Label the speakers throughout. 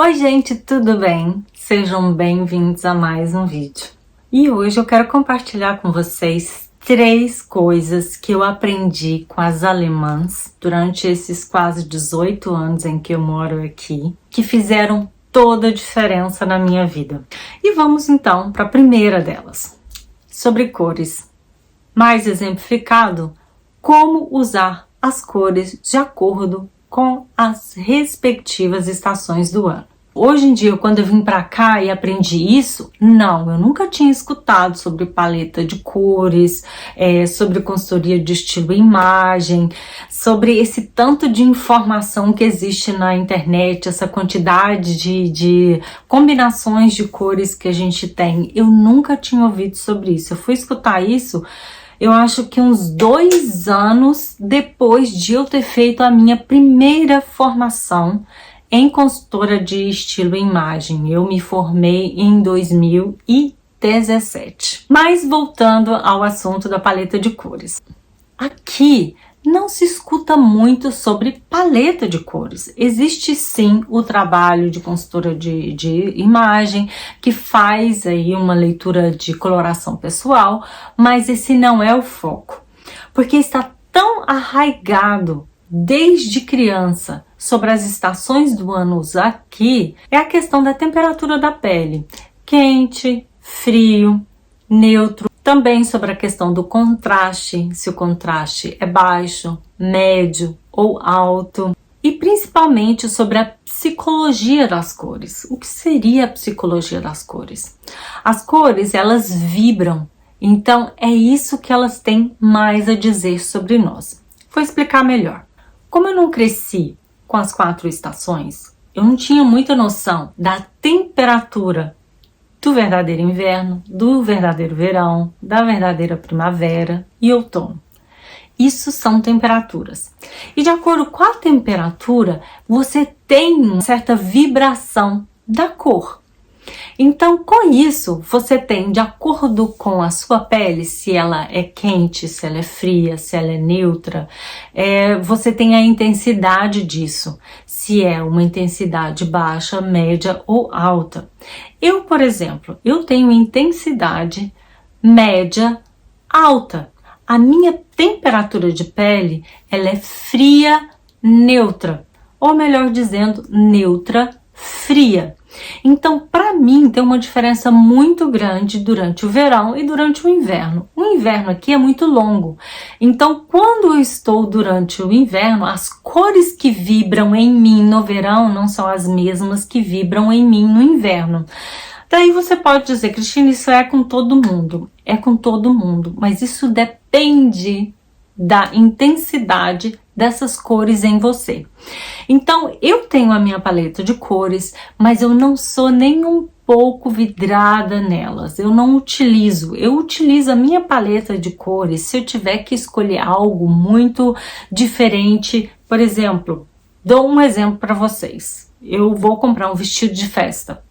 Speaker 1: Oi gente, tudo bem? Sejam bem-vindos a mais um vídeo. E hoje eu quero compartilhar com vocês 3 coisas que eu aprendi com as alemãs durante esses quase 18 anos em que eu moro aqui, que fizeram toda a diferença na minha vida. E vamos então para a primeira delas, sobre cores. Mais exemplificado, como usar as cores de acordo com as respectivas estações do ano. Hoje em dia, quando eu vim pra cá e aprendi isso, eu nunca tinha escutado sobre paleta de cores, sobre consultoria de estilo e imagem, sobre esse tanto de informação que existe na internet, essa quantidade de combinações de cores que a gente tem. Eu nunca tinha ouvido sobre isso. Eu fui escutar isso, eu acho que uns 2 anos depois de eu ter feito a minha primeira formação em consultora de estilo e imagem. Eu me formei em 2017. Mas voltando ao assunto da paleta de cores. Aqui não se escuta muito sobre paleta de cores. Existe sim o trabalho de consultora de imagem, que faz aí uma leitura de coloração pessoal, mas esse não é o foco. Porque está tão arraigado desde criança sobre as estações do ano aqui, é a questão da temperatura da pele. Quente, frio, neutro. Também sobre a questão do contraste, se o contraste é baixo, médio ou alto. E principalmente sobre a psicologia das cores. O que seria a psicologia das cores? As cores, elas vibram. Então, é isso que elas têm mais a dizer sobre nós. Vou explicar melhor. Como eu não cresci com as 4 estações, eu não tinha muita noção da temperatura do verdadeiro inverno, do verdadeiro verão, da verdadeira primavera e outono. Isso são temperaturas. E de acordo com a temperatura, você tem uma certa vibração da cor. Então, com isso, você tem, de acordo com a sua pele, se ela é quente, se ela é fria, se ela é neutra, você tem a intensidade disso, se é uma intensidade baixa, média ou alta. Eu, por exemplo, eu tenho intensidade média alta. A minha temperatura de pele, ela é fria neutra, ou melhor dizendo, neutra fria. Então, para mim, tem uma diferença muito grande durante o verão e durante o inverno. O inverno aqui é muito longo. Então, quando eu estou durante o inverno, as cores que vibram em mim no verão não são as mesmas que vibram em mim no inverno. Daí você pode dizer, Cristina, isso é com todo mundo. É com todo mundo, mas isso depende da intensidade dessas cores em você. Então, eu tenho a minha paleta de cores, mas eu não sou nem um pouco vidrada nelas. Eu não utilizo. Eu utilizo a minha paleta de cores se eu tiver que escolher algo muito diferente. Por exemplo, dou um exemplo para vocês. Eu vou comprar um vestido de festa.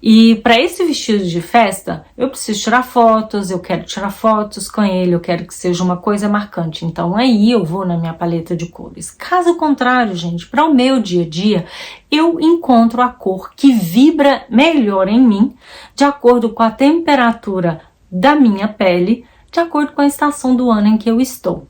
Speaker 1: E para esse vestido de festa, eu preciso tirar fotos, eu quero tirar fotos com ele, eu quero que seja uma coisa marcante. Então aí eu vou na minha paleta de cores. Caso contrário, gente, para o meu dia a dia, eu encontro a cor que vibra melhor em mim, de acordo com a temperatura da minha pele, de acordo com a estação do ano em que eu estou.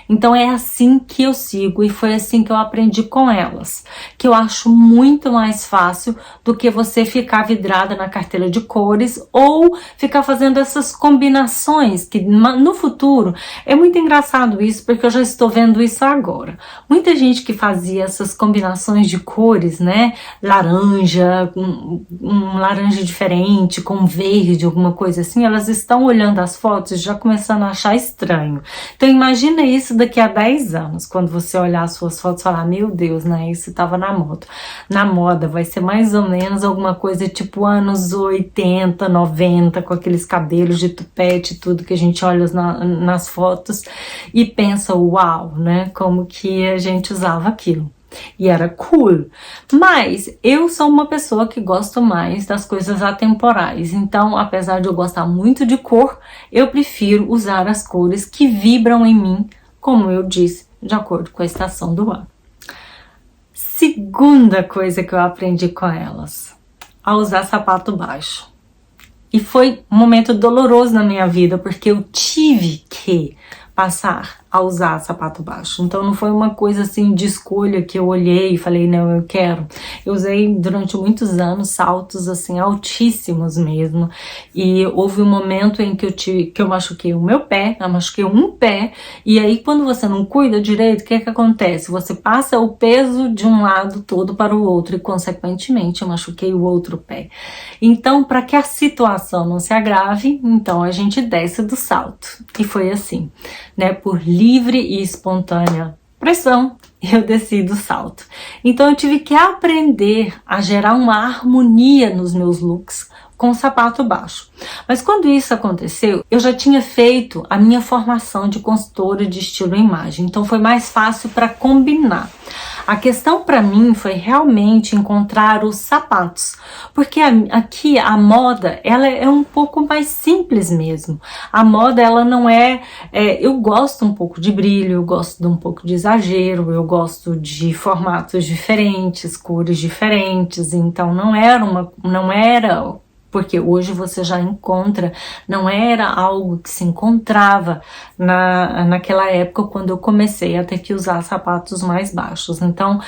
Speaker 1: Então é assim que eu sigo e foi assim que eu aprendi com elas, que eu acho muito mais fácil do que você ficar vidrada na carteira de cores ou ficar fazendo essas combinações que no futuro, é muito engraçado isso porque eu já estou vendo isso agora. Muita gente que fazia essas combinações de cores, né, laranja, um laranja diferente com verde, alguma coisa assim, elas estão olhando as fotos e já começando a achar estranho. Então imagina isso daqui a 10 anos, quando você olhar as suas fotos e falar, meu Deus, né, isso tava na moda. Na moda vai ser mais ou menos alguma coisa tipo anos 80, 90, com aqueles cabelos de tupete e tudo que a gente olha nas fotos e pensa, uau, né, como que a gente usava aquilo. E era cool, mas eu sou uma pessoa que gosto mais das coisas atemporais, então apesar de eu gostar muito de cor, eu prefiro usar as cores que vibram em mim, como eu disse, de acordo com a estação do ano. Segunda coisa que eu aprendi com elas, a usar sapato baixo. E foi um momento doloroso na minha vida, porque eu tive que passar a usar sapato baixo. Então não foi uma coisa assim de escolha que eu olhei e falei, não, eu quero. Eu usei durante muitos anos saltos assim altíssimos mesmo. E houve um momento em que eu machuquei o meu pé, eu machuquei um pé, e aí quando você não cuida direito, o que que acontece? Você passa o peso de um lado todo para o outro e consequentemente eu machuquei o outro pé. Então, para que a situação não se agrave, então a gente desce do salto. E foi assim, né, por livre e espontânea pressão, eu desci do salto. Então eu tive que aprender a gerar uma harmonia nos meus looks com o sapato baixo. Mas quando isso aconteceu, eu já tinha feito a minha formação de consultora de estilo e imagem, então foi mais fácil para combinar. A questão para mim foi realmente encontrar os sapatos, porque aqui a moda ela é um pouco mais simples mesmo. A moda ela não eu gosto um pouco de brilho, eu gosto de um pouco de exagero, eu gosto de formatos diferentes, cores diferentes, então não era porque hoje você já encontra, não era algo que se encontrava naquela época quando eu comecei a ter que usar sapatos mais baixos. Então,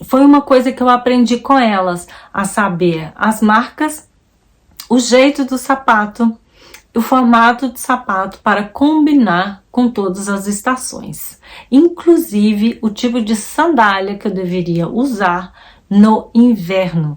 Speaker 1: foi uma coisa que eu aprendi com elas, a saber as marcas, o jeito do sapato, o formato de sapato para combinar com todas as estações, inclusive o tipo de sandália que eu deveria usar no inverno.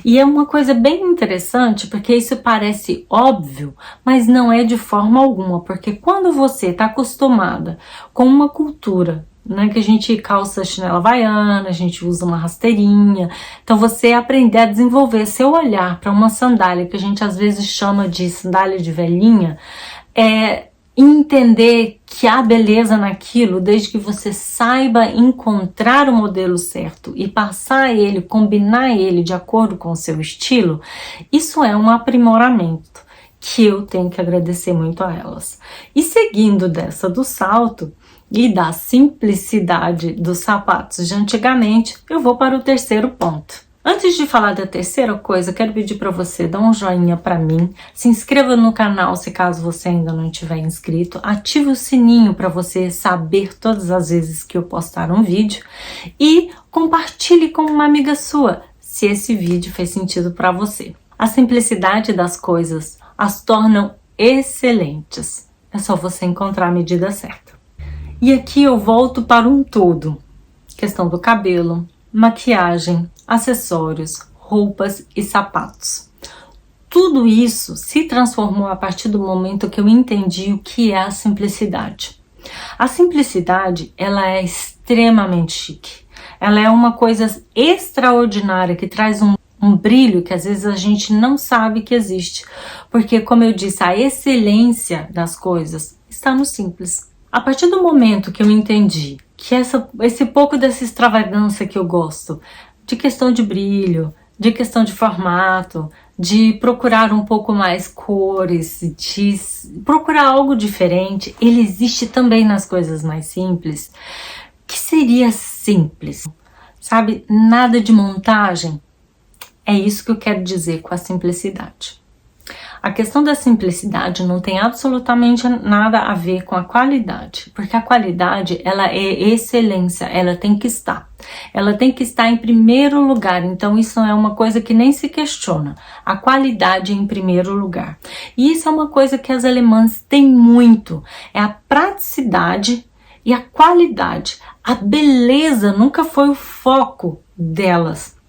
Speaker 1: E é uma coisa bem interessante, porque isso parece óbvio, mas não é de forma alguma, porque quando você está acostumada com uma cultura, né, que a gente calça chinela havaiana, a gente usa uma rasteirinha, então você aprender a desenvolver seu olhar para uma sandália, que a gente às vezes chama de sandália de velhinha, entender que há beleza naquilo, desde que você saiba encontrar o modelo certo e passar ele, combinar ele de acordo com o seu estilo, isso é um aprimoramento que eu tenho que agradecer muito a elas. E seguindo dessa do salto e da simplicidade dos sapatos de antigamente, eu vou para o terceiro ponto. Antes de falar da terceira coisa, quero pedir para você dar um joinha para mim, se inscreva no canal se caso você ainda não tiver inscrito, ative o sininho para você saber todas as vezes que eu postar um vídeo e compartilhe com uma amiga sua se esse vídeo fez sentido para você. A simplicidade das coisas as tornam excelentes, é só você encontrar a medida certa. E aqui eu volto para um todo, questão do cabelo, maquiagem, acessórios, roupas e sapatos. Tudo isso se transformou a partir do momento que eu entendi o que é a simplicidade. A simplicidade, ela é extremamente chique. Ela é uma coisa extraordinária que traz um brilho que às vezes a gente não sabe que existe. Porque, como eu disse, a excelência das coisas está no simples. A partir do momento que eu entendi que esse pouco dessa extravagância que eu gosto, de questão de brilho, de questão de formato, de procurar um pouco mais cores, de procurar algo diferente, ele existe também nas coisas mais simples. O que seria simples? Sabe, nada de montagem. É isso que eu quero dizer com a simplicidade. A questão da simplicidade não tem absolutamente nada a ver com a qualidade, porque a qualidade, ela é excelência, ela tem que estar. Ela tem que estar em primeiro lugar, então isso é uma coisa que nem se questiona. A qualidade em primeiro lugar. E isso é uma coisa que as alemãs têm muito, é a praticidade e a qualidade. A beleza nunca foi o foco delas.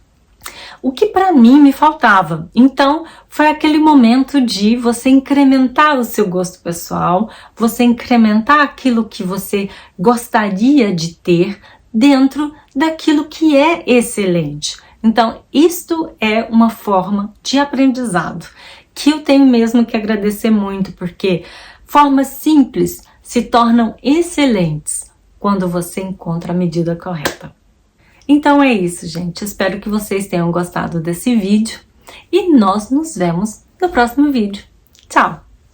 Speaker 1: O que para mim me faltava. Então, foi aquele momento de você incrementar o seu gosto pessoal, você incrementar aquilo que você gostaria de ter dentro daquilo que é excelente. Então, isto é uma forma de aprendizado que eu tenho mesmo que agradecer muito, porque formas simples se tornam excelentes quando você encontra a medida correta. Então é isso, gente. Espero que vocês tenham gostado desse vídeo e nós nos vemos no próximo vídeo. Tchau!